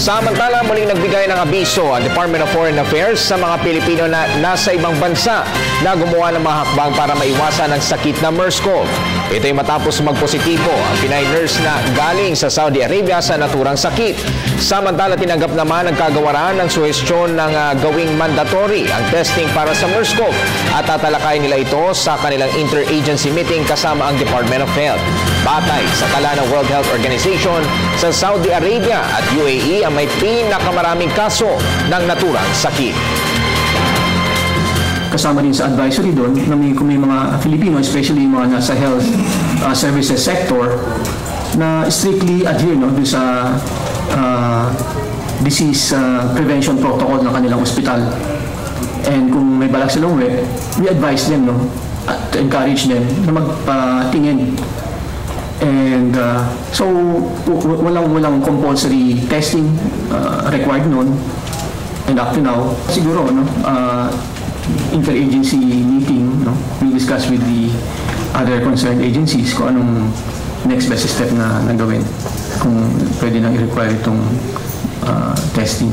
Samantala, muling nagbigay ng abiso ang Department of Foreign Affairs sa mga Pilipino na nasa ibang bansa na gumawa ng mga hakbang para maiwasan ang sakit na MERS-CoV. Ito ay matapos magpositibo ang Pinay nurse na galing sa Saudi Arabia sa naturang sakit. Samantala, tinanggap naman ang kagawaran ng suhestyon ng gawing mandatory ang testing para sa MERS-CoV at tatalakay nila ito sa kanilang interagency meeting kasama ang Department of Health. Batay sa tala ng World Health Organization, sa Saudi Arabia at UAE ang may pinakamaraming kaso ng naturang sakit. Kasama din sa advisory doon na kung may mga Filipino, especially mga nasa health services sector, na strictly adhere doon sa disease prevention protocol ng kanilang ospital. And kung may balak silang uwi, we advise them to encourage them na magpatingin. And so walang compulsory testing required noon. And up to now, siguro interagency meeting, we discuss with the other concerned agencies kung anong next best step na gawin, kung pwede nang i-require itong testing.